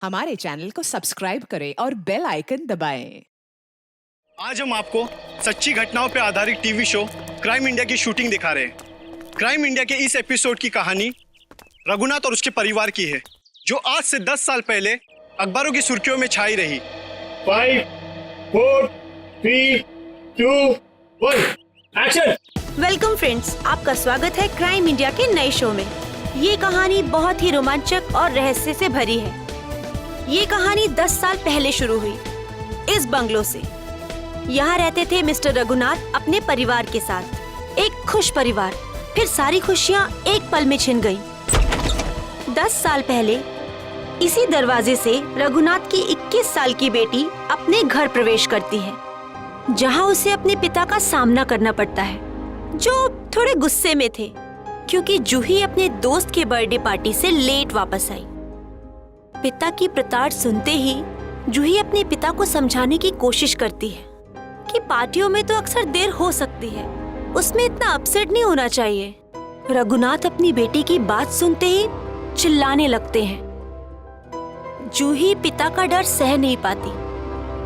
हमारे चैनल को सब्सक्राइब करें और बेल आइकन दबाएं। आज हम आपको सच्ची घटनाओं पर आधारित टीवी शो क्राइम इंडिया की शूटिंग दिखा रहे हैं। क्राइम इंडिया के इस एपिसोड की कहानी रघुनाथ और उसके परिवार की है, जो आज से 10 साल पहले अखबारों की सुर्खियों में छाई रही। 5, 4, 3, 2, 1, एक्शन। वेलकम फ्रेंड्स, आपका स्वागत है क्राइम इंडिया के नए शो में। ये कहानी बहुत ही रोमांचक और रहस्य से भरी है। ये कहानी 10 साल पहले शुरू हुई इस बंगलो से। यहाँ रहते थे मिस्टर रघुनाथ अपने परिवार के साथ। एक खुश परिवार। फिर सारी खुशियाँ एक पल में छिन गयी। 10 साल पहले इसी दरवाजे से रघुनाथ की 21 साल की बेटी अपने घर प्रवेश करती है, जहाँ उसे अपने पिता का सामना करना पड़ता है, जो थोड़े गुस्से में थे क्योंकि जूही अपने दोस्त के बर्थडे पार्टी से लेट वापस आई। पिता की प्रताड़ सुनते ही जूही अपने पिता को समझाने की कोशिश करती है कि पार्टियों में तो अक्सर देर हो सकती है, उसमें इतना अपसेट नहीं होना चाहिए। रघुनाथ अपनी बेटी की बात सुनते ही चिल्लाने लगते हैं। जूही पिता का डर सह नहीं पाती।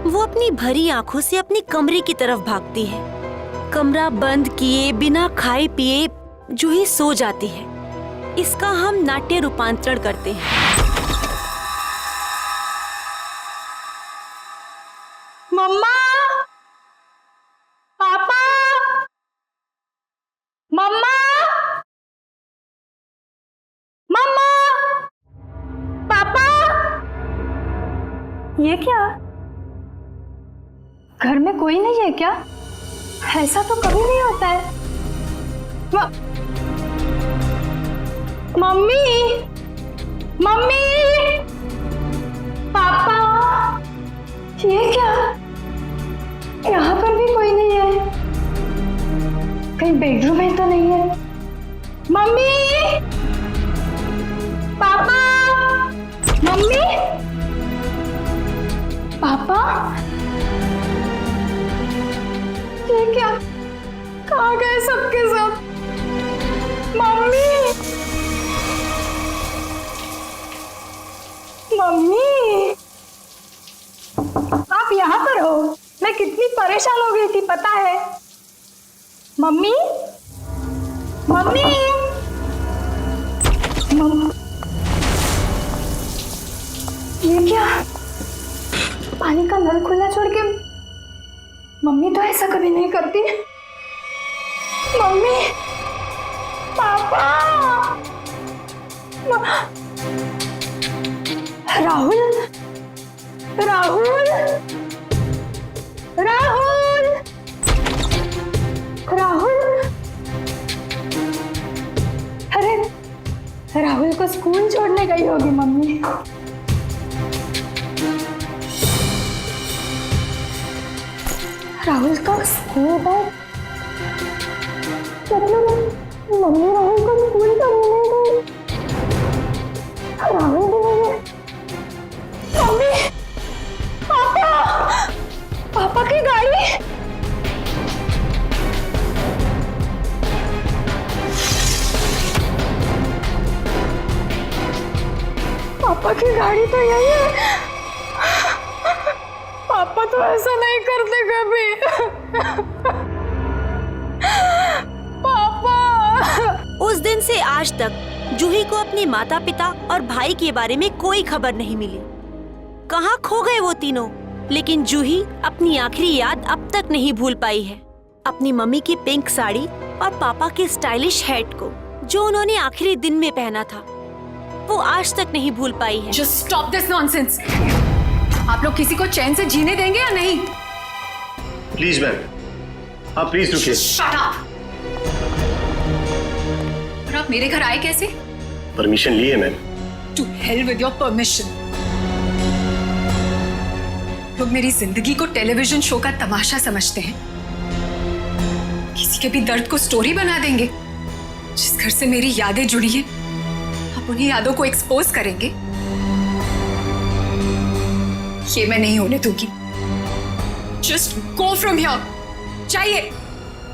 वो अपनी भरी आंखों से अपनी कमरे की तरफ भागती है। कमरा बंद किए बिना खाए पिए जूही सो जाती है। इसका हम नाट्य रूपांतरण करते हैं। मम्मा, पापा, मम्मा, मम्मा, पापा। ये क्या? घर में कोई नहीं है क्या? ऐसा तो कभी नहीं होता है। मम्मी, मम्मी, पापा, ये क्या? यहाँ पर भी कोई नहीं है। कहीं बेडरूम में तो नहीं है? मम्मी, पापा, मम्मी, पापा, ये क्या? कहाँ गए सबके सब? मम्मी, मम्मी, आप यहाँ पर हो? मैं कितनी परेशान हो गई थी पता है? मम्मी, मम्मी, ये क्या? पानी का नल खुला छोड़ के मम्मी तो ऐसा कभी नहीं करती। मम्मी, पापा, राहुल, राहुल, राहुल, राहुल। अरे राहुल को स्कूल छोड़ने गई होगी मम्मी। राहुल का स्कूल बैग, मतलब मम्मी राहुल को स्कूल छोड़ने गई। राहुल भी नहीं है। मम्मी, पापा, पापा की गाड़ी। पापा की गाड़ी तो यही है। पापा तो ऐसा नहीं करते कभी। पापा। उस दिन से आज तक जूही को अपने माता पिता और भाई के बारे में कोई खबर नहीं मिली। कहाँ खो गए वो तीनों? लेकिन जूही अपनी आखिरी याद अब तक नहीं भूल पाई है। अपनी मम्मी की पिंक साड़ी और पापा के स्टाइलिश हैट को, जो उन्होंने आखिरी दिन में पहना था, वो आज तक नहीं भूल पाई है। Just stop this nonsense. आप लोग किसी को चैन से जीने देंगे या नहीं? प्लीज मैम, आप प्लीज रुकिए। Shut up. और आप मेरे घर आए कैसे? परमिशन ली है ma'am. To hell with your permission. लोग मेरी जिंदगी को टेलीविजन शो का तमाशा समझते हैं। किसी के भी दर्द को स्टोरी बना देंगे। जिस घर से मेरी यादें जुड़ी हैं, आप उन्हीं यादों को एक्सपोज करेंगे। ये मैं नहीं होने दूंगी। Just go from here. चाहिए।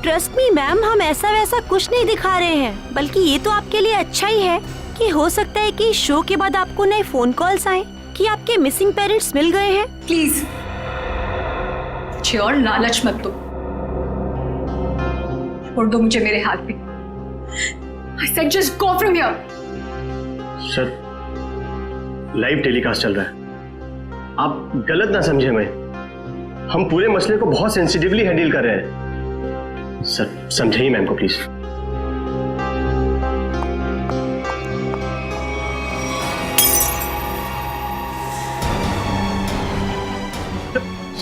ट्रस्ट मी मैम, हम ऐसा वैसा कुछ नहीं दिखा रहे हैं, बल्कि ये तो आपके लिए अच्छा ही है कि हो सकता है कि शो के बाद आपको नए फोन कॉल्स आए कि आपके मिसिंग पेरेंट्स मिल गए हैं? प्लीज मुझे और लालच मत दो। छोड़ दो मुझे मेरे हाथ पे। I said just go from here. Sir, live telecast चल रहा है, आप गलत ना समझे मैं। हम पूरे मसले को बहुत सेंसिटिवली हैंडल कर रहे हैं। सर समझाइए मैम को प्लीज।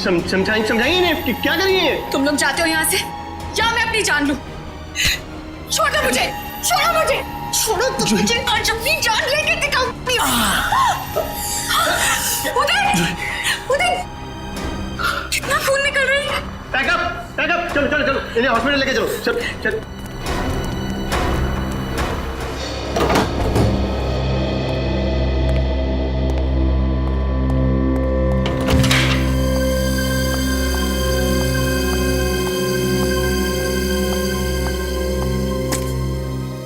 समझाइए ना कि क्या करिए। तुम लोग जाते हो यहाँ से या मैं अपनी जान लूं? छोड़ो मुझे, छोड़ो मुझे, छोड़ो तुम मुझे। आज अपनी जान लेके दिखाऊंगी। उदय, उदय, कितना खून निकल रही है। बैकअप, बैकअप, चलो चलो चलो, इन्हें हॉस्पिटल लेके चलो। चल चल।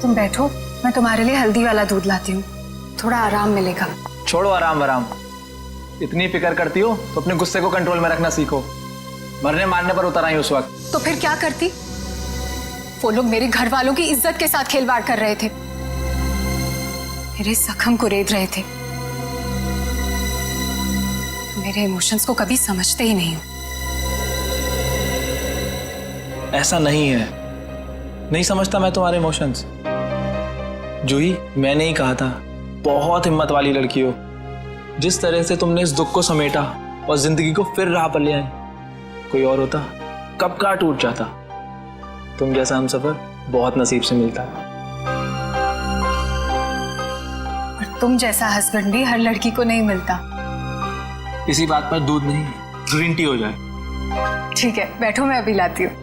तुम बैठो, मैं तुम्हारे लिए हल्दी वाला दूध लाती हूँ, थोड़ा आराम मिलेगा। छोड़ो आराम आराम, इतनी फिक्र करती हो तो अपने गुस्से को कंट्रोल में रखना सीखो। मरने मारने पर उतर आई उस वक्त। तो फिर क्या करती? वो लोग मेरे घर वालों की इज्जत के साथ खिलवाड़ कर रहे थे, मेरे जख्म को रेत रहे थे। मेरे इमोशंस को कभी समझते ही नहीं हो। ऐसा नहीं है, नहीं समझता मैं तुम्हारे इमोशंस। जूही, मैंने ही कहा था, बहुत हिम्मत वाली लड़की हो। जिस तरह से तुमने इस दुख को समेटा और जिंदगी को फिर राह पर ले आई, कोई और होता कब का टूट जाता। तुम जैसा हमसफर बहुत नसीब से मिलता है। और तुम जैसा हस्बैंड भी हर लड़की को नहीं मिलता। इसी बात पर दूध नहीं, ग्रीन टी हो जाए। ठीक है, बैठो, मैं अभी लाती हूँ।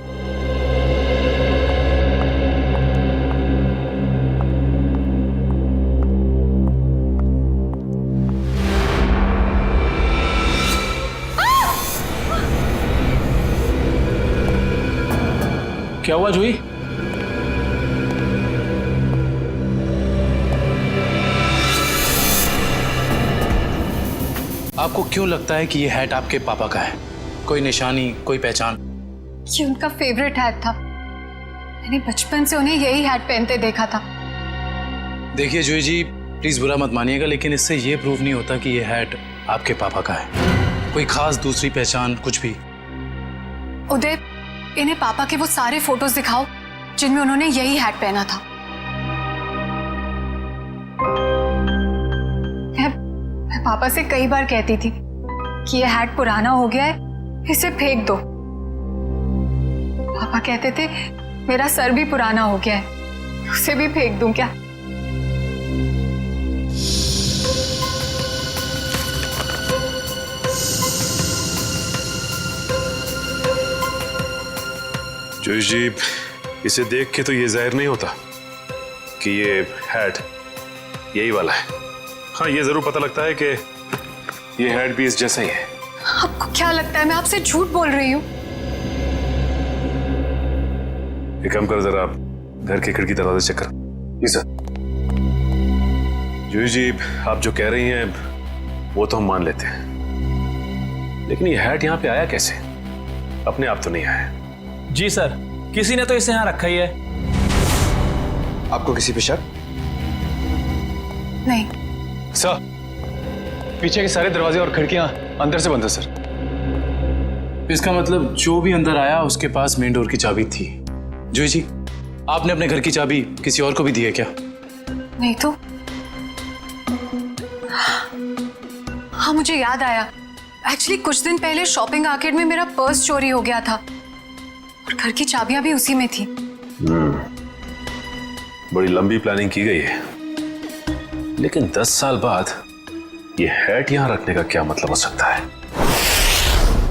क्या हुआ जूही? आपको क्यों लगता है कि ये हैट आपके पापा का है? कोई निशानी, कोई पहचान? ये उनका फेवरेट हैट था। मैंने बचपन से उन्हें यही हैट पहनते देखा था। देखिए जूही जी, प्लीज बुरा मत मानिएगा, लेकिन इससे ये प्रूव नहीं होता कि ये हैट आपके पापा का है। कोई खास दूसरी पहचान, कुछ भी? उदय, इन्हें पापा के वो सारे फोटोज दिखाओ जिनमें उन्होंने यही हैट पहना था। मैं पापा से कई बार कहती थी कि ये हैट पुराना हो गया है, इसे फेंक दो। पापा कहते थे मेरा सर भी पुराना हो गया है, उसे भी फेंक दूं क्या? जोश जी, इसे देख के तो ये जाहिर नहीं होता कि ये हैट यही वाला है। हाँ, ये जरूर पता लगता है कि ये हैट भी इस जैसा ही है। आपको क्या लगता है मैं आपसे झूठ बोल रही हूँ? एक काम कर, जरा आप घर के खिड़की दरवाजे चेक कर। जी सर। जोश जी, आप जो कह रही हैं वो तो हम मान लेते हैं, लेकिन ये हैट यहाँ पे आया कैसे? अपने आप तो नहीं आया। जी सर, किसी ने तो इसे यहाँ रखा ही है। आपको किसी पे शक? नहीं सर, पीछे के सारे दरवाजे और खिड़कियां अंदर से बंद है सर। इसका मतलब जो भी अंदर आया उसके पास मेन डोर की चाबी थी। जूही जी, आपने अपने घर की चाबी किसी और को भी दी है क्या? नहीं तो। हाँ, मुझे याद आया। एक्चुअली कुछ दिन पहले शॉपिंग आर्केड में मेरा पर्स चोरी हो गया था और घर की चाबियां भी उसी में थी। बड़ी लंबी प्लानिंग की गई है, लेकिन 10 साल बाद ये हैट यहाँ रखने का क्या मतलब हो सकता है?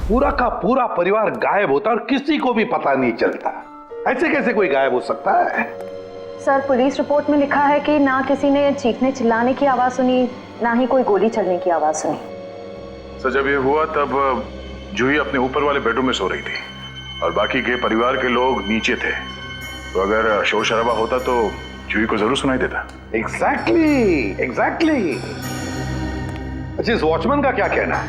पूरा का पूरा परिवार गायब होता और किसी को भी पता नहीं चलता। ऐसे कैसे कोई गायब हो सकता है? सर, पुलिस रिपोर्ट में लिखा है कि ना किसी ने चीखने चिल्लाने की आवाज सुनी, ना ही कोई गोली चलने की आवाज सुनी। सर, जब ये हुआ तब जूही अपने ऊपर वाले बेडरूम में सो रही थी और बाकी के परिवार के लोग नीचे थे, तो अगर शोर शराबा होता तो जूही को जरूर सुनाई देता। एग्जैक्टली। अच्छा, इस वॉचमैन का क्या कहना है?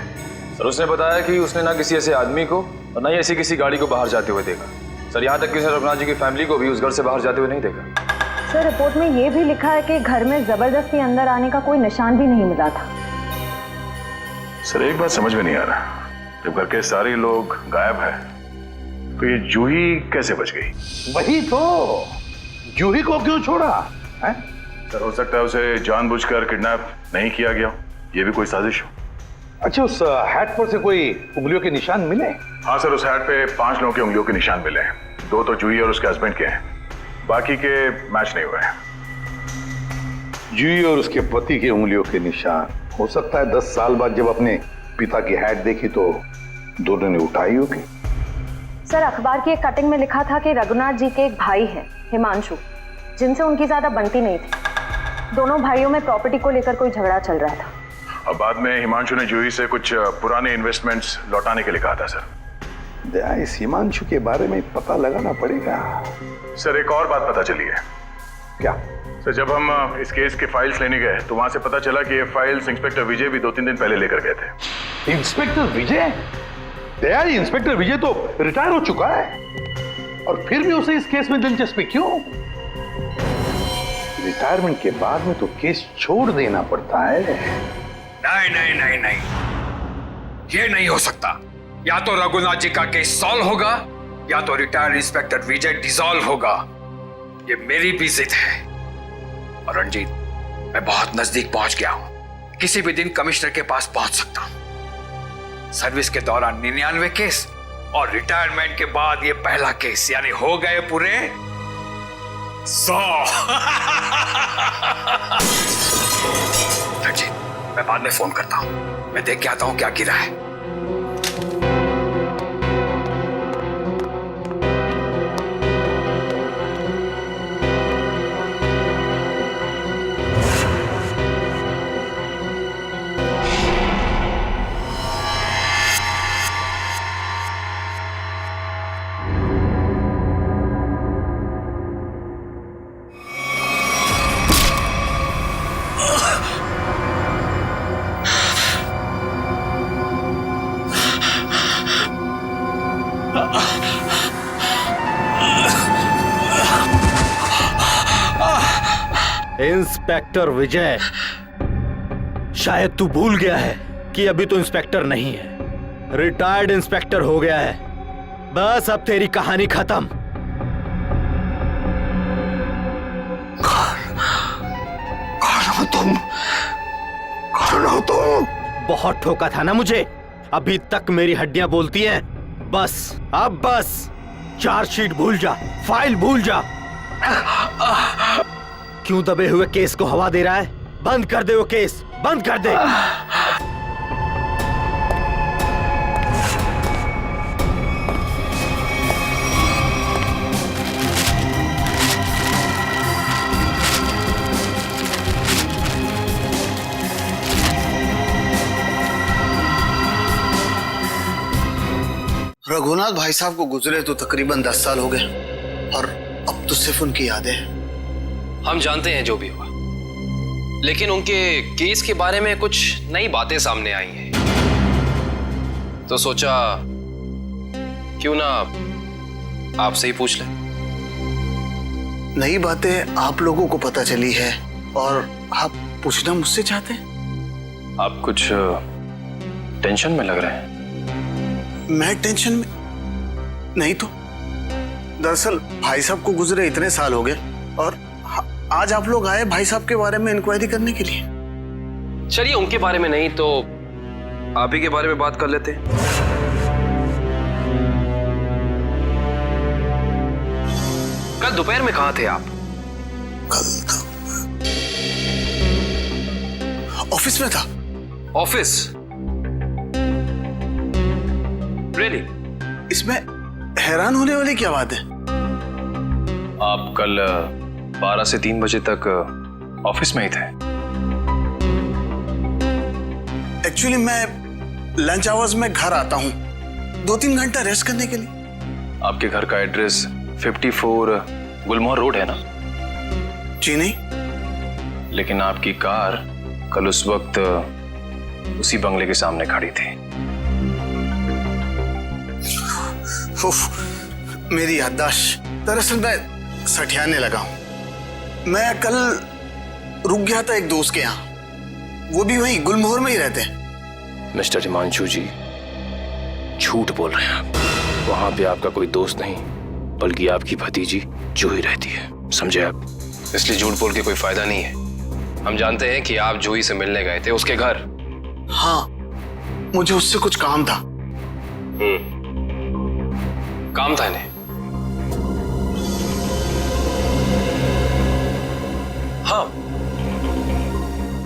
सर उसने बताया कि उसने ना किसी ऐसे आदमी को और ना ही ऐसी किसी गाड़ी को बाहर जाते हुए देखा। सर यहाँ तक कि उसने रघुनाथ जी की फैमिली को भी उस घर से बाहर जाते हुए नहीं देखा। सर रिपोर्ट में ये भी लिखा है कि घर में जबरदस्ती अंदर आने का कोई निशान भी नहीं मिला था। सर एक बात समझ में नहीं आ रहा, जब घर के सारे लोग गायब हैं तो ये जूही कैसे बच गई? वही तो, जूही को क्यों छोड़ा है? सर हो सकता है उसे जानबूझकर किडनैप नहीं किया गया, ये भी कोई साजिश हो। अच्छा, उस हैट पर से कोई उंगलियों के निशान मिले? हाँ सर, उस हैट पे 5 लोगों की उंगलियों के निशान मिले हैं। 2 तो जूही और उसके हस्बैंड के हैं, बाकी के मैच नहीं हुए हैं। जूही और उसके पति की उंगलियों के निशान, हो सकता है 10 साल बाद जब अपने पिता की हैट देखी तो दोनों ने उठाई होगी। सर अखबार की एक कटिंग में लिखा था कि रघुनाथ जी के एक भाई हैं, हिमांशु, जिनसे उनकी ज्यादा बनती नहीं थी। दोनों भाइयों में प्रॉपर्टी को लेकर कोई झगड़ा चल रहा था। अब बाद में हिमांशु ने जूही से कुछ पुराने इन्वेस्टमेंट्स लौटाने के लिए कहा था सर। दया, इस हिमांशु के बारे में पता लगाना पड़ेगा। सर एक और बात पता चली है। क्या? सर जब हम इस केस के फाइल्स लेने गए तो वहां से पता चला कि ये फाइल्स इंस्पेक्टर विजय भी 2-3 दिन पहले लेकर गए थे। इंस्पेक्टर विजय? दया, इंस्पेक्टर विजय तो रिटायर हो चुका है, और फिर भी उसे इस केस में दिलचस्पी क्यों? रिटायरमेंट के बाद में तो केस छोड़ देना पड़ता है। नहीं नहीं नहीं नहीं, ये नहीं हो सकता। या तो रघुनाथ जी का केस सॉल्व होगा या तो रिटायर्ड इंस्पेक्टर विजय डिसॉल्व होगा। ये मेरी भी जिद है। और रंजीत, मैं बहुत नजदीक पहुंच गया हूं। किसी भी दिन कमिश्नर के पास पहुंच सकता हूं। सर्विस के दौरान 99 केस और रिटायरमेंट के बाद ये पहला केस, यानी हो गए पूरे 100। रंजीत, मैं बाद में फोन करता हूं। मैं देख के आता हूं क्या गिरा है। इंस्पेक्टर विजय, शायद तू भूल गया है कि अभी तो इंस्पेक्टर नहीं है, रिटायर्ड इंस्पेक्टर हो गया है। बस अब तेरी कहानी खत्म। कौन हो तुम? बहुत ठोका था ना मुझे, अभी तक मेरी हड्डियां बोलती हैं। बस अब बस, चार्जशीट भूल जा, फाइल भूल जा। क्यों दबे हुए केस को हवा दे रहा है? बंद कर दे वो केस, बंद कर दे। रघुनाथ भाई साहब को गुजरे तो तकरीबन 10 साल हो गए और अब तो सिर्फ उनकी यादें हैं। हम जानते हैं जो भी हुआ, लेकिन उनके केस के बारे में कुछ नई बातें सामने आई हैं, तो सोचा क्यों ना आपसे ही पूछ लें। नई बातें आप लोगों को पता चली है और आप पूछना मुझसे चाहते हैं? आप कुछ टेंशन में लग रहे हैं। मैं टेंशन में नहीं तो, दरअसल भाई साहब को गुजरे इतने साल हो गए और आज आप लोग आए भाई साहब के बारे में इंक्वायरी करने के लिए। चलिए, उनके बारे में नहीं तो आप ही के बारे में बात कर लेते हैं। कल दोपहर में कहां थे आप? कल ऑफिस में था। ऑफिस? रियली? इसमें हैरान होने वाली क्या बात है? आप कल 12 से 3 बजे तक ऑफिस में ही थे। एक्चुअली मैं लंच आवर्स में घर आता हूँ 2-3 घंटा रेस्ट करने के लिए। आपके घर का एड्रेस 54 गुलमोहर रोड है ना? जी नहीं। लेकिन आपकी कार कल उस वक्त उसी बंगले के सामने खड़ी थी। उफ, मेरी याददाश्त। दरअसल मैं सठियाने लगा हूं। मैं कल रुक गया था एक दोस्त के यहाँ, वो भी वहीं गुलमोहर में ही रहते हैं। मिस्टर हिमांशु जी, झूठ बोल रहे हैं आप। वहां पे आपका कोई दोस्त नहीं, बल्कि आपकी भतीजी जूही रहती है, समझे आप? इसलिए झूठ बोल के कोई फायदा नहीं है। हम जानते हैं कि आप जूही से मिलने गए थे उसके घर। हाँ, मुझे उससे कुछ काम था। काम था इन्हें? हाँ,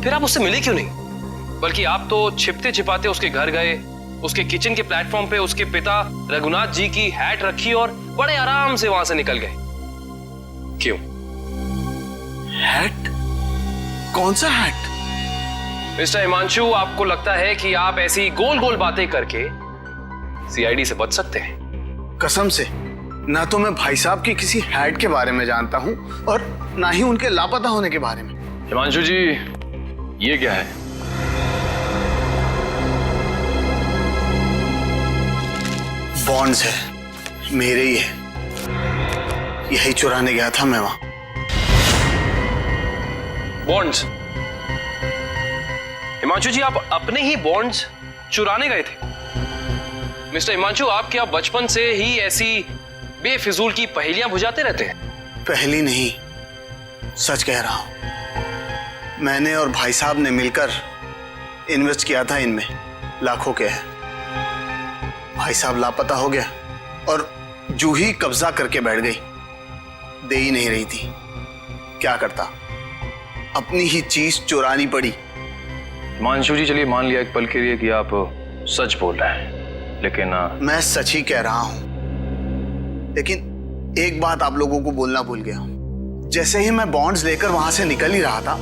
फिर आप उससे मिले क्यों नहीं? बल्कि आप तो छिपते छिपाते उसके घर गए, उसके किचन के प्लेटफॉर्म पे उसके पिता रघुनाथ जी की हैट रखी और बड़े आराम से वहां से निकल गए। क्यों? हैट? कौन सा हैट? मिस्टर हिमांशु, आपको लगता है कि आप ऐसी गोल गोल बातें करके सीआईडी से बच सकते हैं? कसम से, ना तो मैं भाई साहब की किसी हैट के बारे में जानता हूं और ना ही उनके लापता होने के बारे में। हिमांशु जी, ये क्या है? बॉन्ड्स है, मेरे ही है। यही चुराने गया था मैं वहां। बॉन्ड्स? हिमांशु जी, आप अपने ही बॉन्ड्स चुराने गए थे? मिस्टर हिमांशु, आप क्या बचपन से ही ऐसी बेफिजूल की पहेलियां बुझाते रहते हैं? पहली नहीं, सच कह रहा हूं। मैंने और भाई साहब ने मिलकर इन्वेस्ट किया था इनमें, लाखों के है। भाई साहब लापता हो गया और जूही कब्जा करके बैठ गई, दे ही नहीं रही थी। क्या करता, अपनी ही चीज चुरानी पड़ी। हिमांशु जी, चलिए मान लिया एक पल के लिए कि आप सच बोल रहे हैं, लेकिन मैं सच ही कह रहा हूं, लेकिन एक बात आप लोगों को बोलना भूल गया। जैसे ही मैं बॉन्ड्स लेकर वहां से निकल ही रहा था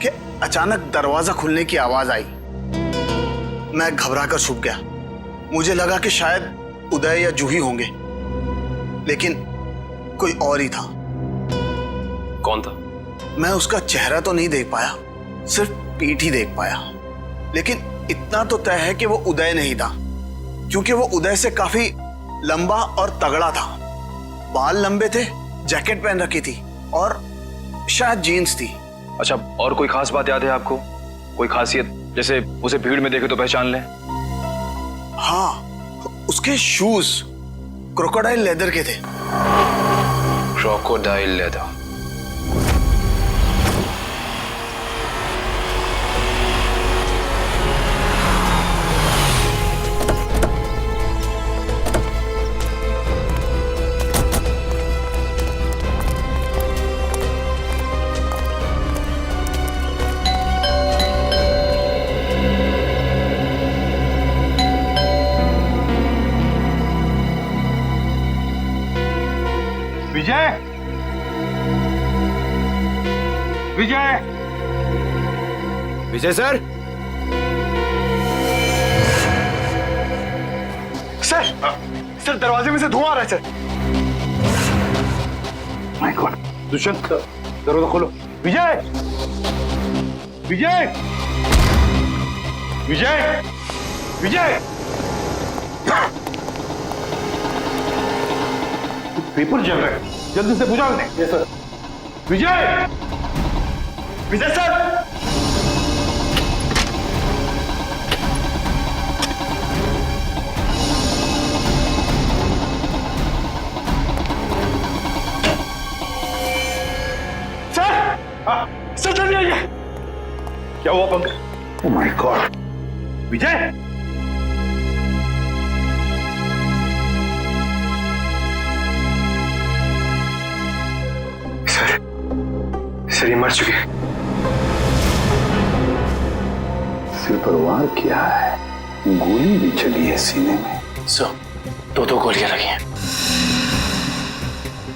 कि अचानक दरवाजा खुलने की आवाज आई। मैं घबरा कर छुप गया। मुझे लगा कि शायद उदय या जूही होंगे, लेकिन कोई और ही था। कौन था? मैं उसका चेहरा तो नहीं देख पाया, सिर्फ पीठ ही देख पाया। लेकिन इतना तो तय है कि वो उदय नहीं था, क्योंकि वो उदय से काफी लंबा और तगड़ा था। बाल लंबे थे, जैकेट पहन रखी थी और शायद जीन्स थी। अच्छा, और कोई खास बात याद है आपको? कोई खासियत, जैसे उसे भीड़ में देखे तो पहचान लें? हाँ, उसके शूज क्रोकोडाइल लेदर के थे। Crocodile leather? Vijay, Vijay, Vijay sir. Sir दरवाजे में से धुआं आ रहा है सर। माय गॉड, दुष्यंत दरवाजा खोलो। विजय, विजय, विजय, विजय, पेपर जल रहा है, जल्दी से बुझाओ इन्हें। Yes sir. Vijay, Vijay sir, sir जल्दी आइए। क्या हुआ Pankaj? Oh my God, Vijay, sir ये मर चुके हैं। सिर पर वार किया है, गोली भी चली है सीने में। सर, दो गोलियां लगी हैं।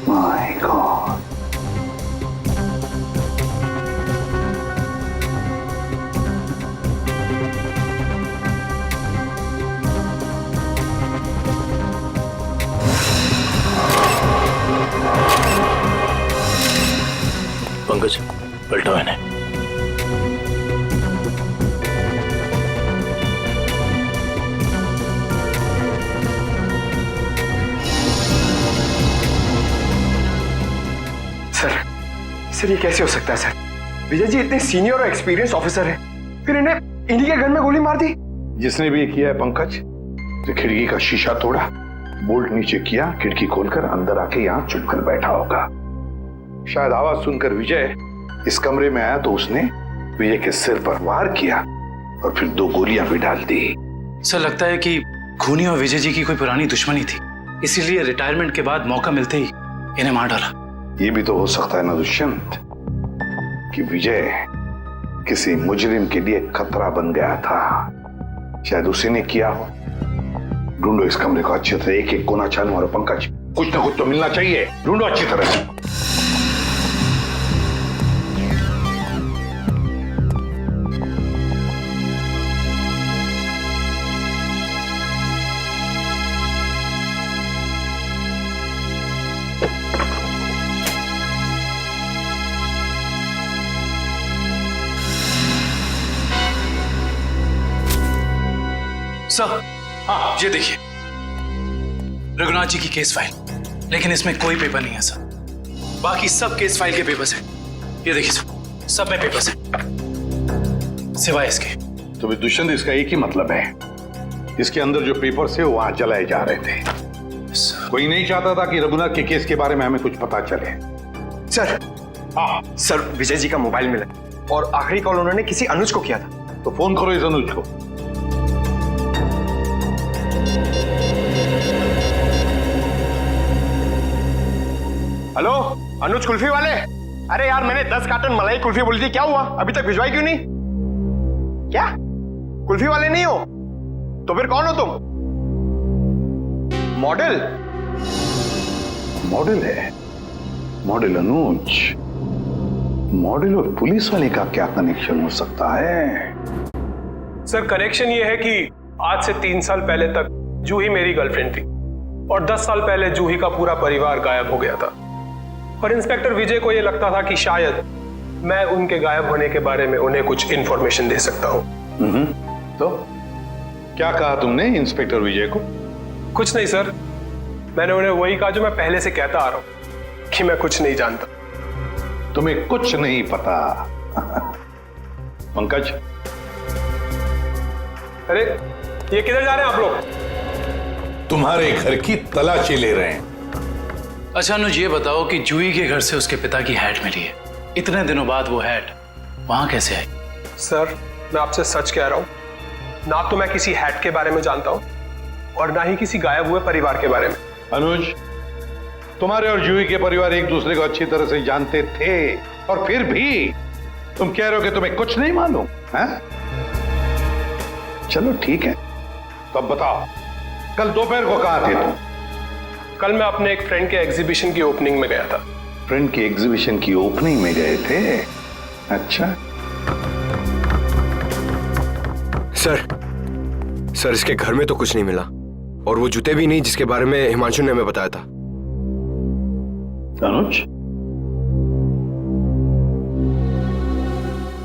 माय गॉड, पंकज, पलटाओ इन्हें। सर ये कैसे हो सकता है सर? विजय जी इतने सीनियर और एक्सपीरियंस ऑफिसर हैं, फिर इन्हें इन्हीं के घर में गोली मार दी। जिसने भी ये किया है पंकज, जो खिड़की का शीशा तोड़ा, बोल्ट नीचे किया, खिड़की खोलकर अंदर आके यहाँ चुप कर बैठा होगा। शायद आवाज सुनकर विजय इस कमरे में आया तो उसने विजय के सिर पर वार किया और फिर 2 गोलियां भी डाल दी। सर लगता है कि खूनी और विजय जी की कोई पुरानी दुश्मनी थी, इसीलिए रिटायरमेंट के बाद मौका मिलते ही इन्हें मार डाला। ये भी तो हो सकता है ना दुष्यंत कि विजय किसी मुजरिम के लिए खतरा बन गया था, शायद उसी ने किया हो। ढूंढो इस कमरे को अच्छी तरह, एक एक कोना छानो और पंकज कुछ ना कुछ तो मिलना चाहिए, ढूंढो अच्छी तरह से। सर हाँ ये देखिए, रघुनाथ जी की केस फाइल, लेकिन इसमें कोई पेपर नहीं है सर। बाकी सब केस फाइल के पेपर्स हैं। ये देखिए सर, सब में पेपर्स हैं सिवाय इसके। तो भी दुष्यंत इसका एक ही मतलब है, इसके अंदर जो पेपर्स है वो वहां जलाए जा रहे थे। कोई नहीं चाहता था कि रघुनाथ के केस के बारे में हमें कुछ पता चले। सर हाँ सर, विजय जी का मोबाइल मिला और आखिरी कॉल उन्होंने किसी अनुज को किया था। तो फोन करो इस अनुज को। हेलो अनुज कुल्फी वाले, अरे यार मैंने 10 कार्टन मलाई कुल्फी बोली थी, क्या हुआ? अभी तक भिजवाई क्यों नहीं? क्या कुल्फी वाले नहीं हो तो फिर कौन हो तुम? मॉडल? मॉडल है? मॉडल अनुज? मॉडल और पुलिस वाले का क्या कनेक्शन हो सकता है? सर कनेक्शन ये है कि आज से 3 साल पहले तक जूही मेरी गर्लफ्रेंड थी और 10 साल पहले जूही का पूरा परिवार गायब हो गया था। और इंस्पेक्टर विजय को यह लगता था कि शायद मैं उनके गायब होने के बारे में उन्हें कुछ इंफॉर्मेशन दे सकता हूं। तो क्या कहा तुमने इंस्पेक्टर विजय को? कुछ नहीं सर, मैंने उन्हें वही कहा जो मैं पहले से कहता आ रहा हूं कि मैं कुछ नहीं जानता। तुम्हें कुछ नहीं पता? पंकज, अरे ये किधर जा रहे हैं आप लोग? तुम्हारे घर की तलाशी ले रहे हैं। अच्छा अनुज ये बताओ कि जूही के घर से उसके पिता की हैट मिली है, इतने दिनों बाद वो हैट वहां कैसे आई? सर मैं आपसे सच कह रहा हूं, ना तो मैं किसी हैट के बारे में जानता हूं और ना ही किसी गायब हुए परिवार के बारे में। अनुज, तुम्हारे और जूही के परिवार एक दूसरे को अच्छी तरह से जानते थे और फिर भी तुम कह रहे हो कि तुम्हें कुछ नहीं मालूम है? चलो ठीक है, तो अब बताओ कल दोपहर को कहां थे तुम? कल मैं अपने एक फ्रेंड के एग्जीबिशन की ओपनिंग में गया था। फ्रेंड की एग्जीबिशन की ओपनिंग में गए थे? अच्छा। सर इसके घर में तो कुछ नहीं मिला और वो जूते भी नहीं जिसके बारे में हिमांशु ने हमें बताया था। अनुज,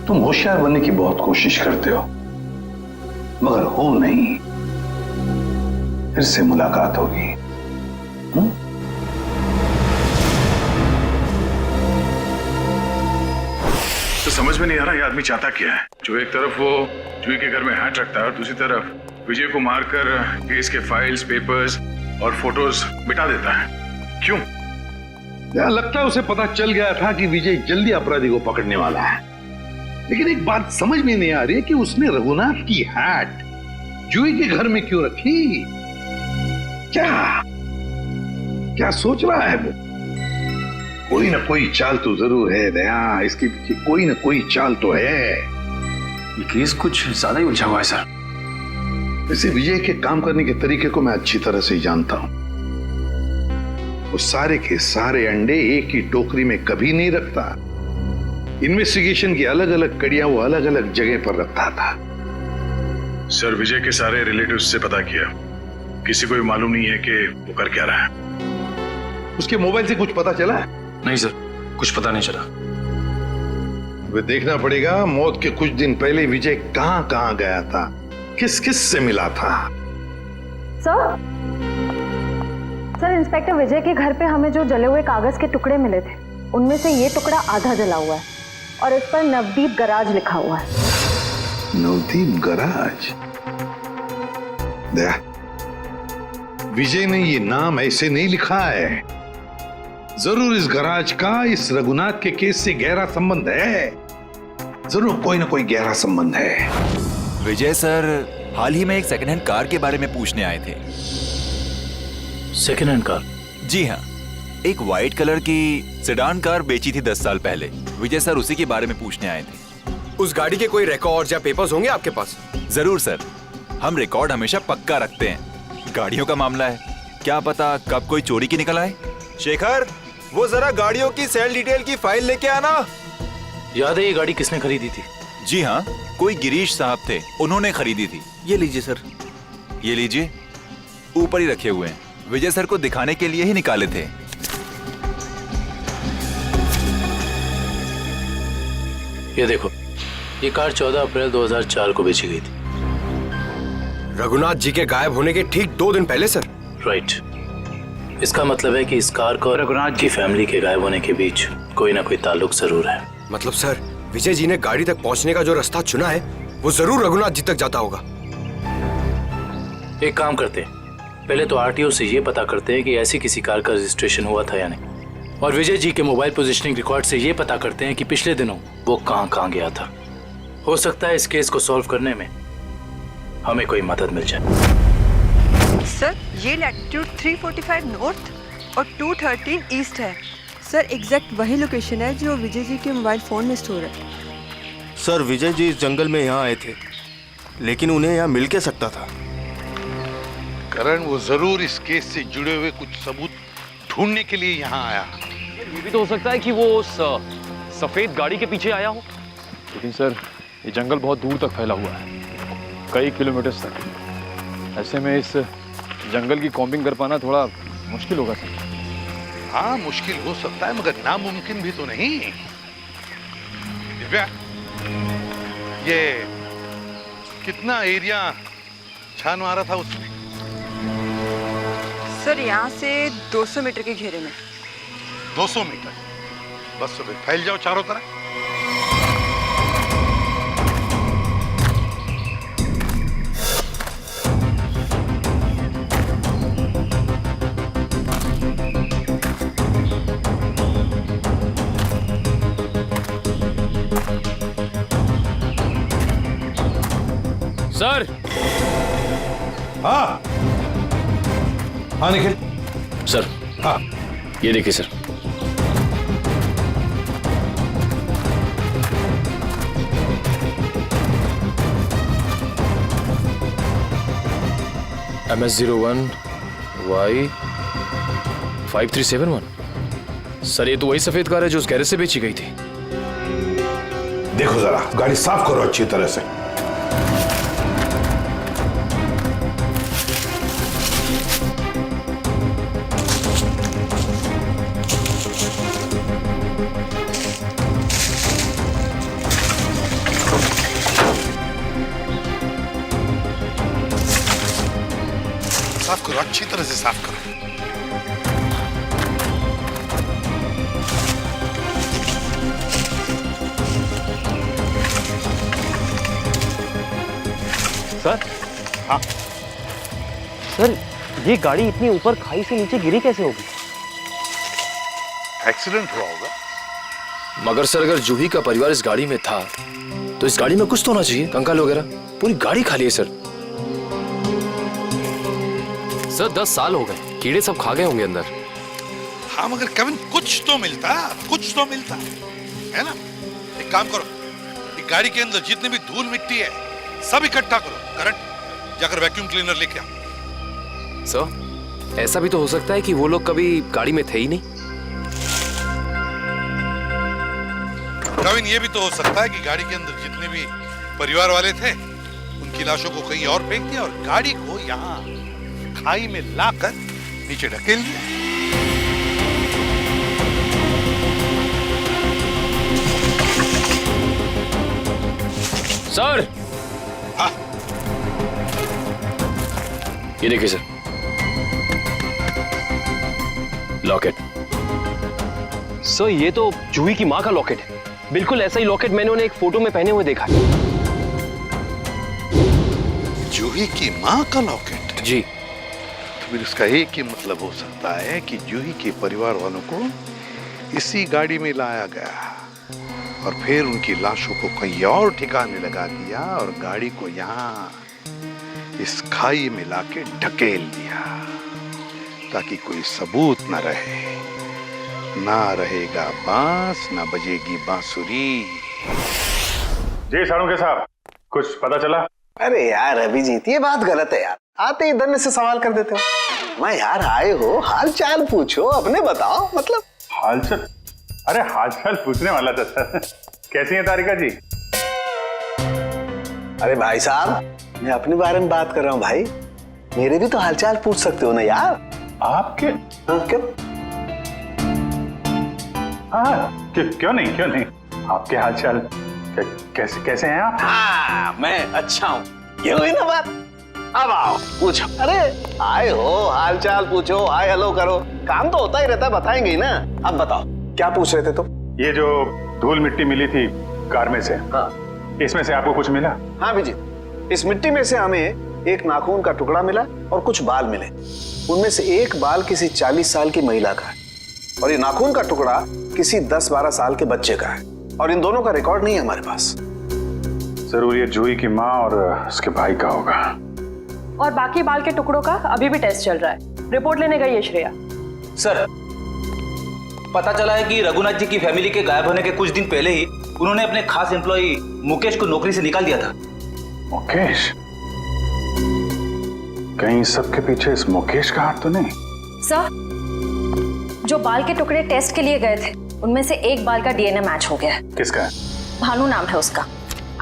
तुम होशियार बनने की बहुत कोशिश करते हो मगर हो नहीं। फिर से मुलाकात होगी। तो समझ में नहीं आ रहा ये आदमी चाहता क्या है। जो एक तरफ वो जूही के घर में हैट रखता है और दूसरी तरफ विजय को मारकर केस के फाइल्स, पेपर्स और फोटोज मिटा देता है। क्यों? लगता है उसे पता चल गया था कि विजय जल्दी अपराधी को पकड़ने वाला है, लेकिन एक बात समझ में नहीं आ रही है कि उसने रघुनाथ की हैट जूही के घर में क्यों रखी? क्या सोच रहा है वो? कोई ना कोई चाल तो जरूर है दया, इसके पीछे कोई ना कोई चाल तो है। ये केस कुछ ज्यादा ही उलझा हुआ है सर। वैसे विजय के काम करने के तरीके को मैं अच्छी तरह से जानता हूं। वो सारे के सारे अंडे एक ही टोकरी में कभी नहीं रखता। इन्वेस्टिगेशन की अलग अलग कड़ियां वो अलग अलग जगह पर रखता था। सर विजय के सारे रिलेटिव्स से पता किया, किसी को भी मालूम नहीं है कि वो कर क्या रहा है। उसके मोबाइल से कुछ पता चला? नहीं सर, कुछ पता नहीं चला। वे देखना पड़ेगा मौत के कुछ दिन पहले विजय कहां कहां गया था, किस किस से मिला था। सर इंस्पेक्टर विजय के घर पे हमें जो जले हुए कागज के टुकड़े मिले थे उनमें से ये टुकड़ा आधा जला हुआ है और इस पर नवदीप गराज लिखा हुआ है। नवदीप गराज? दया, विजय ने ये नाम ऐसे नहीं लिखा है। जरूर इस गराज का इस रघुनाथ के केस से गहरा संबंध है। जरूर कोई ना कोई गहरा संबंध है। विजय सर हाल ही में एक सेकंड हैंड कार के बारे में पूछने आए थे। Second hand car? जी हाँ, एक व्हाइट कलर की सेडान कार बेची थी 10 साल पहले। विजय सर उसी के बारे में पूछने आए थे। उस गाड़ी के कोई रिकॉर्ड या पेपर्स होंगे आपके पास? जरूर सर, हम रिकॉर्ड हमेशा पक्का रखते हैं। गाड़ियों का मामला है, क्या पता कब कोई चोरी की निकल आए। शेखर, वो जरा गाड़ियों की सेल डिटेल की फाइल लेके आना। याद है ये गाड़ी किसने खरीदी थी? जी हाँ, कोई गिरीश साहब थे, उन्होंने खरीदी थी। ये लीजिए सर। ये लीजिए, ऊपर ही रखे हुए हैं। विजय सर को दिखाने के लिए ही निकाले थे। ये देखो, ये कार 14 अप्रैल 2004 को बेची गई थी। रघुनाथ जी के गायब होने के ठीक 2 दिन पहले सर? राइट। इसका मतलब है कि इस कार को रघुनाथ की फैमिली के गायब होने के बीच कोई ना कोई ताल्लुक जरूर है। मतलब सर, विजय जी ने गाड़ी तक पहुंचने का जो रास्ता चुना है वो जरूर रघुनाथ जी तक जाता होगा। एक काम करते हैं, पहले तो आरटीओ से ये पता करते हैं कि ऐसी किसी कार का रजिस्ट्रेशन हुआ था या नहीं, और विजय जी के मोबाइल पोजीशनिंग रिकॉर्ड से ये पता करते हैं कि पिछले दिनों वो कहाँ गया था। हो सकता है इस केस को सॉल्व करने में हमें कोई मदद मिल जाए। सर, ये लैटिट्यूड 345 नॉर्थ और 213 ईस्ट है। सर, एग्जैक्ट वही लोकेशन है जो विजय जी के मोबाइल फोन में स्टोर है। सर, विजय जी इस जंगल में यहाँ आए थे, लेकिन उन्हें यहाँ मिल के सकता था। करण, वो जरूर इस केस से जुड़े हुए कुछ सबूत ढूंढने के लिए यहाँ आया। ये भी तो हो सकता है कि वो उस सफेद गाड़ी के पीछे आया हो। लेकिन सर, ये जंगल बहुत दूर तक फैला हुआ है, कई किलोमीटर तक। ऐसे में इस जंगल की कॉम्बिंग कर पाना थोड़ा मुश्किल होगा सर। हाँ, मुश्किल हो सकता है, मगर नामुमकिन भी तो नहीं। दिव्या, ये कितना एरिया छान मारा था उसने? सर, यहाँ से 200 मीटर के घेरे में। 200 मीटर? बस तो फैल जाओ चारों तरफ। सर। हाँ हाँ निखिल। सर। हाँ, ये देखिए सर। MS01 Y 5371। सर, ये तो वही सफेद कार है जो उस गैरेज से बेची गई थी। देखो जरा, गाड़ी साफ करो अच्छी तरह से। साफ करो, अच्छी तरह से साफ करो। सर। हाँ सर, ये गाड़ी इतनी ऊपर खाई से नीचे गिरी कैसे होगी? एक्सीडेंट हुआ होगा। मगर सर, अगर जूही का परिवार इस गाड़ी में था तो इस गाड़ी में कुछ तो होना चाहिए, कंकाल वगैरह। पूरी गाड़ी खाली है सर। सर, 10 साल हो गए, कीड़े सब खा गए होंगे अंदर। हाँ, मगर केविन कुछ तो मिलता, कुछ तो मिलता है ना। एक काम करो, ये गाड़ी के अंदर जितने भी धूल मिट्टी है सब इकट्ठा करो। करण, जाकर वैक्यूम क्लीनर लेके आओ। सर, ऐसा भी तो हो सकता है कि वो लोग कभी गाड़ी में थे ही नहीं। केविन, ये भी तो हो सकता है कि गाड़ी के अंदर जितने भी परिवार वाले थे उनकी लाशों को कहीं और फेंक दिया और गाड़ी को यहाँ खाई में लाकर नीचे ढकेल दिया। सर। हाँ। ये देखिए सर, लॉकेट। सर ये तो जूही की माँ का लॉकेट है। बिल्कुल ऐसा ही लॉकेट मैंने उन्हें एक फोटो में पहने हुए देखा है। जूही की माँ का लॉकेट? जी। फिर इसका एक ही मतलब हो सकता है कि जूही के परिवार वालों को इसी गाड़ी में लाया गया और फिर उनकी लाशों को कहीं और ठिकाने लगा दिया और गाड़ी को यहाँ इस खाई में लाके ढकेल दिया ताकि कोई सबूत न रहे। ना रहेगा बांस, ना बजेगी बांसुरी। जी साळुंखे साहब, कुछ पता चला? अरे यार अभिजीत, ये बात गलत है यार। आते ही धन्य से सवाल कर देते हो। मैं यार आए हो, हाल चाल पूछो, अपने बताओ। मतलब हाल चाल? अरे हाल चाल पूछने वाला था सर। कैसी है तारिका जी? अरे भाई साहब, मैं अपने बारे में बात कर रहा हूँ भाई। मेरे भी तो हालचाल पूछ सकते हो ना यार। आपके? हाँ, क्यों? हाँ, क्यों नहीं। आपके हालचाल कैसे हैं आप? हाँ, मैं अच्छा हूँ। ये हुई ना बात। अब आओ पूछो। अरे आए हो, हालचाल पूछो, हाय हेलो करो। काम तो होता ही रहता है, बताएंगे ही ना। अब बताओ क्या पूछ रहे थे तुम? ये जो धूल मिट्टी मिली थी कार में से, हाँ, इसमें से आपको कुछ मिला? हाँ अभिजीत, इस मिट्टी में से हमें एक नाखून का टुकड़ा मिला और कुछ बाल मिले। उनमें से एक बाल किसी 40 साल की महिला का है और ये नाखून का टुकड़ा किसी 10-12 साल के बच्चे का है। और इन दोनों का रिकॉर्ड नहीं है हमारे पास। जरूर ये जूही की माँ और उसके भाई का होगा। और बाकी बाल के टुकड़ों का अभी भी टेस्ट चल रहा है। रिपोर्ट लेने गई है श्रेया। सर, पता चला है कि रघुनाथ जी की फैमिली के गायब होने के कुछ दिन पहले ही उन्होंने अपने खास एम्प्लॉय मुकेश को नौकरी से निकाल दिया था। मुकेश? कहीं सबके पीछे इस मुकेश का हाथ तो नहीं? सर, जो बाल के टुकड़े टेस्ट के लिए गए थे उनमें से एक बाल का डीएनए मैच हो गया है। किसका है? भानु नाम है उसका।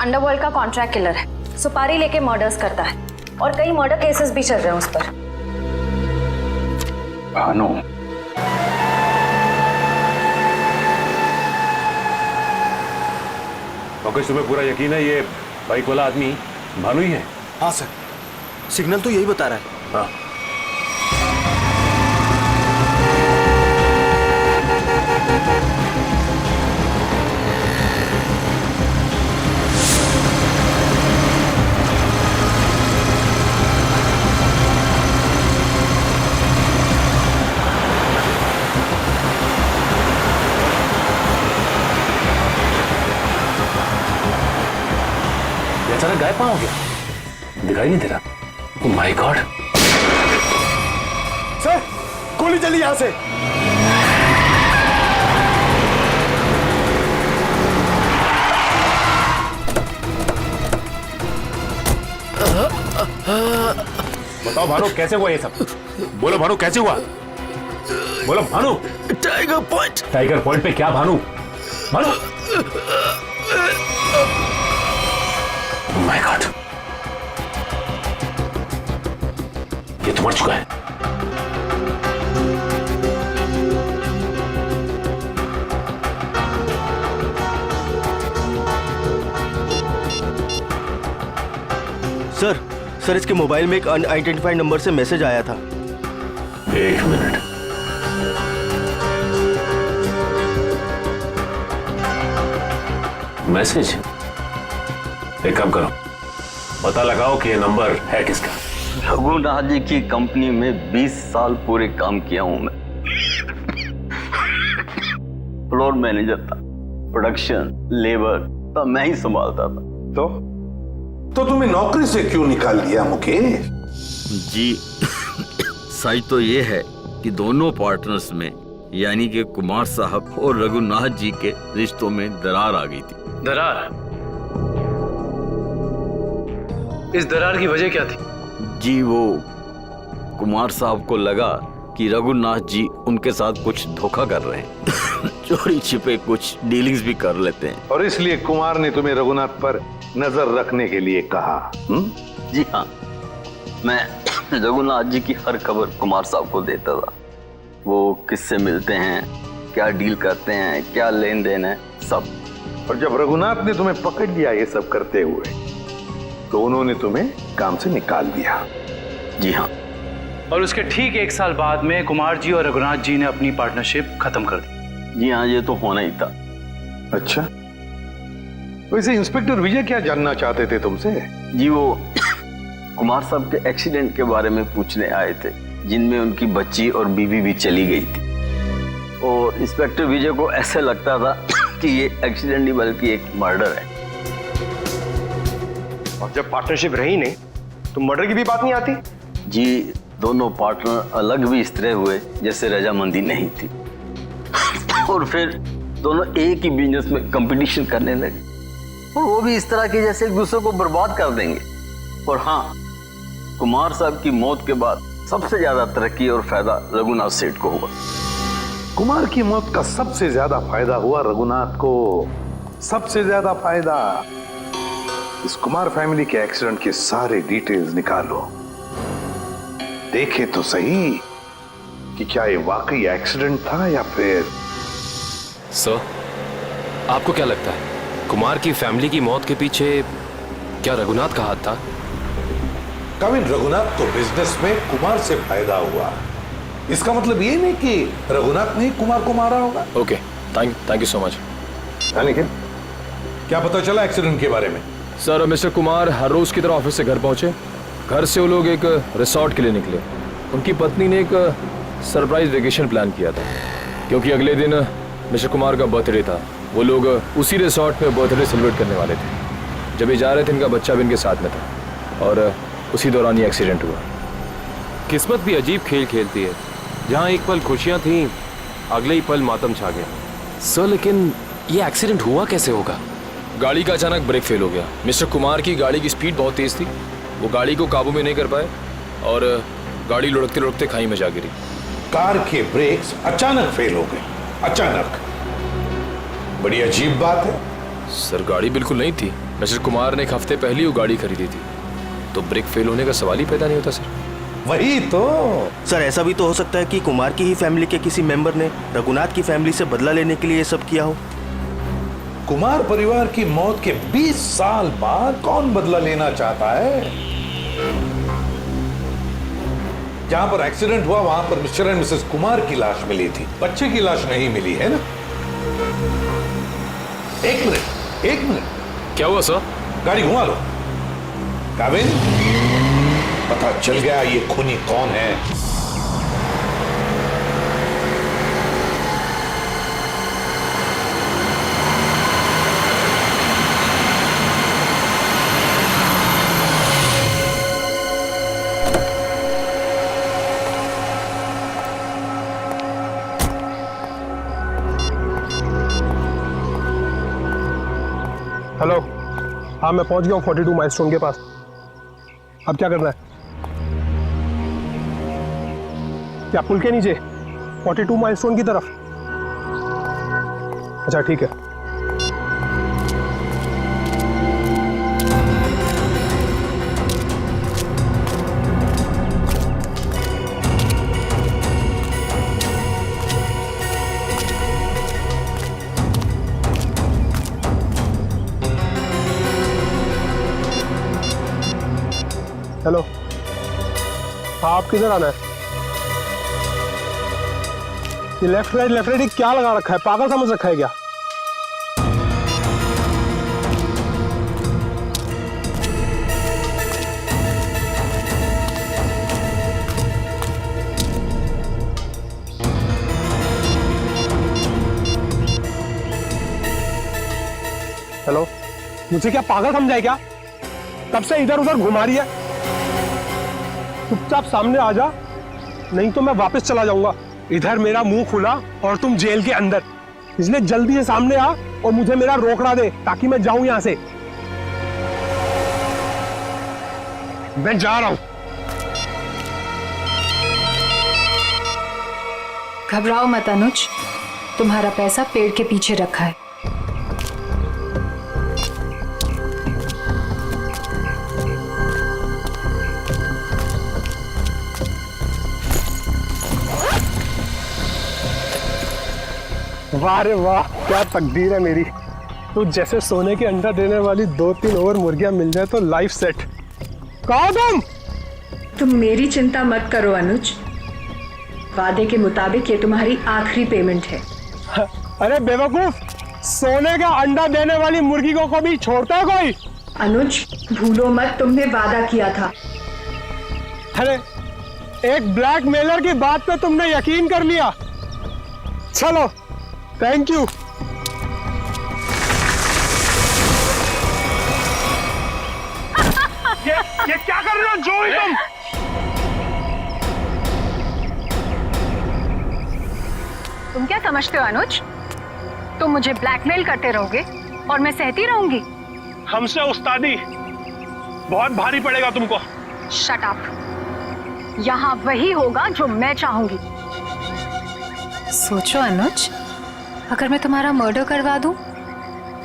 अंडरवर्ल्ड का कॉन्ट्रैक्ट किलर है। सुपारी लेके मर्डर्स करता है और कई मर्डर केसेस भी चल रहे हैं उस पर। भानु? मुकेश, तुम्हें पूरा यकीन है ये बाइक वाला आदमी भानु ही है? हाँ सर, सिग्नल तो यही बता रहा है। हाँ। अचानक गायब कहाँ हो गया? दिखाई नहीं दे रहा। Oh my God! सर, गोली चली यहां से। बताओ भानु, कैसे हुआ ये सब? बोलो भानु, कैसे हुआ? बोलो Bhanu. Tiger point. Tiger point पे क्या Bhanu? Bhanu! Oh my God! ये तो मर चुका है। सर, इसके मोबाइल में एक अनआइडेंटिफाइड नंबर से मैसेज आया था। एक मिनट। मैसेज? एक काम करो, पता लगाओ कि ये नंबर है किसका। रघुनाथ जी की कंपनी में 20 साल पूरे काम किया हूं मैं। फ्लोर मैनेजर था, प्रोडक्शन, लेबर सब मैं ही संभालता था। तो तुम्हें नौकरी से क्यों निकाल दिया मुकेश? जी सच तो ये है कि दोनों पार्टनर्स में यानी कि कुमार साहब और रघुनाथ जी के रिश्तों में दरार आ गई थी। दरार? इस दरार की वजह क्या थी? जी वो कुमार साहब को लगा कि रघुनाथ जी उनके साथ कुछ धोखा कर रहे हैं। चोरी छिपे कुछ डीलिंग्स भी कर लेते हैं। और इसलिए कुमार ने तुम्हें रघुनाथ पर नजर रखने के लिए कहा? जी हाँ, मैं रघुनाथ जी की हर खबर कुमार साहब को देता था। वो किससे मिलते हैं, क्या डील करते हैं, क्या लेन देन है, सब। और जब रघुनाथ ने तुम्हें पकड़ लिया ये सब करते हुए, तो उन्होंने तुम्हें काम से निकाल दिया? जी हाँ। और उसके ठीक 1 साल बाद में कुमार जी और रघुनाथ जी ने अपनी पार्टनरशिप खत्म कर दी। जी हाँ, ये तो होना ही था। अच्छा, वैसे इंस्पेक्टर विजय क्या जानना चाहते थे तुमसे? जी वो कुमार साहब के एक्सीडेंट के बारे में पूछने आए थे, जिनमें उनकी बच्ची और बीवी भी चली गई थी। और इंस्पेक्टर विजय को ऐसा लगता था कि ये एक्सीडेंट नहीं बल्कि एक मर्डर है। और जब पार्टनरशिप रही नहीं तो मर्डर की भी बात नहीं आती? जी दोनों पार्टनर अलग भी इस तरह हुए जैसे रजामंदी नहीं थी। और फिर दोनों एक ही बिजनेस में कंपटीशन करने लगे, और वो भी इस तरह की जैसे एक दूसरे को बर्बाद कर देंगे। और हाँ, कुमार साहब की मौत के बाद सबसे ज्यादा तरक्की और फायदा रघुनाथ सेठ को हुआ। कुमार की मौत का सबसे ज्यादा फायदा हुआ रघुनाथ को। सबसे ज्यादा फायदा। इस कुमार फैमिली के एक्सीडेंट के सारे डिटेल्स निकालो, देखे तो सही कि क्या ये वाकई एक्सीडेंट था या फिर। सर, आपको क्या लगता है कुमार की फैमिली की मौत के पीछे क्या रघुनाथ का हाथ था? कविन, रघुनाथ को बिजनेस में कुमार से फायदा हुआ, इसका मतलब ये नहीं कि रघुनाथ ने कुमार को मारा होगा। Okay, thank you so much. लेकिन क्या पता चला एक्सीडेंट के बारे में? सर, मिस्टर कुमार हर रोज की तरह ऑफिस से घर पहुंचे। घर से वो लोग एक रिसोर्ट के लिए निकले। उनकी पत्नी ने एक सरप्राइज वेकेशन प्लान किया था, क्योंकि अगले दिन मिस्टर कुमार का बर्थडे था। वो लोग उसी रिसोर्ट में बर्थडे सेलिब्रेट करने वाले थे। जब ये जा रहे थे, इनका बच्चा भी इनके साथ में था, और उसी दौरान ये एक्सीडेंट हुआ। किस्मत भी अजीब खेल खेलती है, जहाँ एक पल खुशियाँ थीं, अगले ही पल मातम छा गया। सर, लेकिन ये एक्सीडेंट हुआ कैसे होगा? गाड़ी का अचानक ब्रेक फेल हो गया। मिस्टर कुमार की गाड़ी की स्पीड बहुत तेज थी, वो गाड़ी को काबू में नहीं कर पाए और गाड़ी लुढ़कते लुढ़कते खाई में जा गिरी। कार के ब्रेक्स अचानक फेल हो गए। अचानक, बड़ी अजीब बात है। सर, गाड़ी बिल्कुल नहीं थी। मिस्टर कुमार ने एक हफ्ते पहले वो गाड़ी खरीदी थी, तो ब्रेक फेल होने का सवाल ही पैदा नहीं होता। सर, वही तो। सर, ऐसा भी तो हो सकता है कि कुमार की ही फैमिली के किसी मेंबर ने रघुनाथ की फैमिली से बदला लेने के लिए ये सब किया हो। कुमार परिवार की मौत के 20 साल बाद कौन बदला लेना चाहता है? जहां पर एक्सीडेंट हुआ वहां पर मिस्टर एंड मिसेस कुमार की लाश मिली थी, बच्चे की लाश नहीं मिली है ना? एक मिनट। क्या हुआ सर? गाड़ी घुमा लो। काविन, पता चल गया ये खूनी कौन है। हेलो, हाँ मैं पहुंच गया हूँ 42 माइलस्टोन के पास। अब क्या करना है? क्या पुल के नीचे 42 माइलस्टोन की तरफ? अच्छा ठीक है। हेलो, हाँ आप किधर आना है? ये लेफ्ट राइट क्या लगा रखा है? पागल समझ रखा है क्या? हेलो, मुझे क्या पागल समझा है क्या? तब से इधर उधर घुमा रही है। चुपचाप सामने आ जा, नहीं तो मैं वापस चला जाऊंगा। इधर मेरा मुंह खुला और तुम जेल के अंदर, इसलिए जल्दी से सामने आ और मुझे मेरा रोकड़ा दे ताकि मैं जाऊं यहां से। मैं जा रहा हूं। घबराओ मत अनुज, तुम्हारा पैसा पेड़ के पीछे रखा है। वाह रे वाह, क्या तकदीर है मेरी। तो जैसे सोने के अंडा देने वाली 2-3 और मुर्गियां मिल जाए तो लाइफ सेट। कहो तुम मेरी चिंता मत करो अनुज, वादे के मुताबिक ये तुम्हारी आखिरी पेमेंट है। अरे बेवकूफ, सोने का अंडा देने वाली मुर्गी को कभी छोड़ता है कोई? अनुज भूलो मत, तुमने वादा किया था। अरे एक ब्लैकमेलर की बात पे तुमने यकीन कर लिया। चलो, थैंक यू। ये क्या कर रहे हो जोई तुम? तुम क्या समझते हो अनुज? तुम मुझे ब्लैकमेल करते रहोगे और मैं सहती रहूंगी? हमसे उस्तादी बहुत भारी पड़ेगा तुमको। Shut up. यहाँ वही होगा जो मैं चाहूंगी। सोचो अनुज, अगर मैं तुम्हारा मर्डर करवा दूं,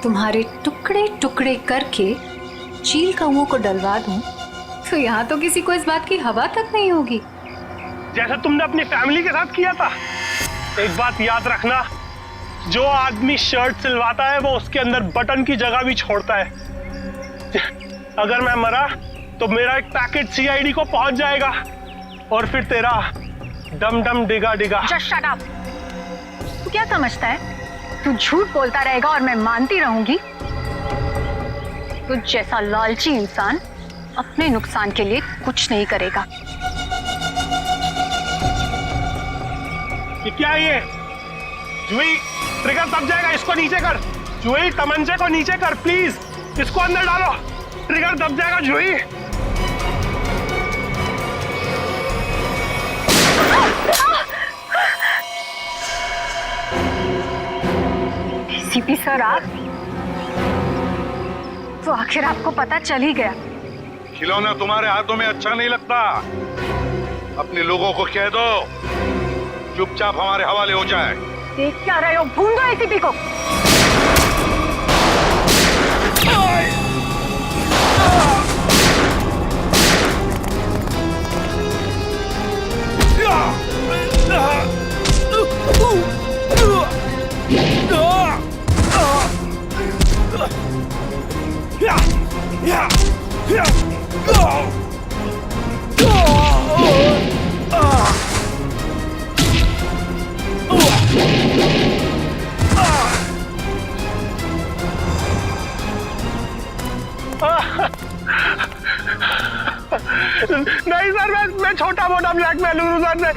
तुम्हारे टुकड़े टुकड़े करके चील कौओं को डलवा दूं, तो यहाँ तो किसी को इस बात की हवा तक नहीं होगी। जैसे तुमने अपनी फैमिली के साथ किया था। एक बात याद रखना, जो आदमी शर्ट सिलवाता है वो उसके अंदर बटन की जगह भी छोड़ता है। अगर मैं मरा तो मेरा एक पैकेट सीआईडी को पहुंच जाएगा और फिर तेरा डम डम डिगा डिगा। Just shut up। तू क्या समझता है? तू झूठ बोलता रहेगा और मैं मानती रहूंगी? तू जैसा लालची इंसान अपने नुकसान के लिए कुछ नहीं करेगा। ये क्या है ये? जुई, ट्रिगर दब जाएगा, इसको नीचे कर। जुई, तमंचे को नीचे कर प्लीज, इसको अंदर डालो, ट्रिगर दब जाएगा जुई। सीपी सर, आप तो आखिर आपको पता चल ही गया। खिलौना तुम्हारे हाथों में अच्छा नहीं लगता। अपने लोगों को कह दो चुपचाप हमारे हवाले हो जाए। देख क्या रहे हो? भून दो एसीपी को। नहीं सर, मैं छोटा मोटा ब्लैकमेल हूँ सर।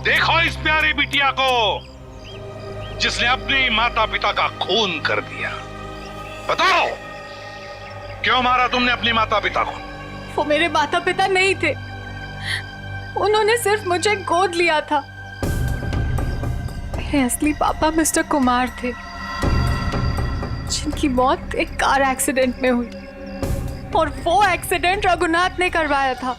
देखो इस प्यारी बिटिया को जिसने अपने माता पिता का खून कर दिया। बताओ क्यों मारा तुमने अपनी माता पिता को? वो मेरे माता पिता नहीं थे, उन्होंने सिर्फ मुझे गोद लिया था। मेरे असली पापा मिस्टर कुमार थे, जिनकी मौत एक कार एक्सीडेंट में हुई, और वो एक्सीडेंट रघुनाथ ने करवाया था।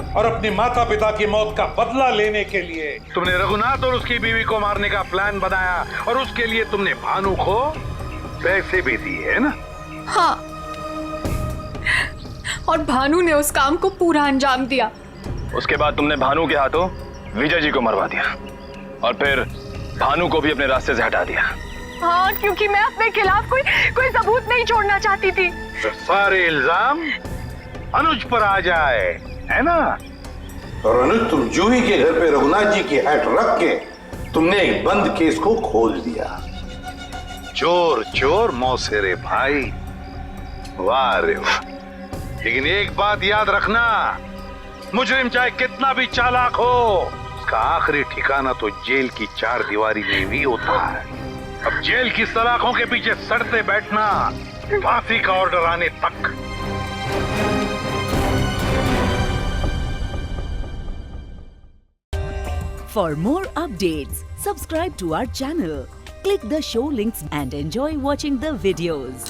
और अपनी माता पिता की मौत का बदला लेने के लिए तुमने रघुनाथ और उसकी बीवी को मारने का प्लान बनाया, और उसके लिए तुमने भानु को पैसे भी दिए, है ना? हाँ, और भानु ने उस काम को पूरा अंजाम दिया। उसके बाद तुमने भानु के हाथों विजय जी को मरवा दिया, और फिर भानु को भी अपने रास्ते से हटा दिया। हाँ, क्योंकि मैं अपने खिलाफ कोई सबूत नहीं छोड़ना चाहती थी। तो सारे इल्जाम अनुज पर आ जाए, है ना? और अनुज, तुम जूही के घर पे रघुनाथ जी की हैट रख के तुमने एक बंद केस को खोल दिया। चोर चोर मौसेरे भाई, वाह रे वाह। लेकिन एक बात याद रखना, मुजरिम चाहे कितना भी चालाक हो, उसका आखिरी ठिकाना तो जेल की चार दीवारी में भी होता है। अब जेल की सलाखों के पीछे सड़ते बैठना फांसी का ऑर्डर आने तक। For more updates, subscribe to our channel, click the show links and enjoy watching the videos.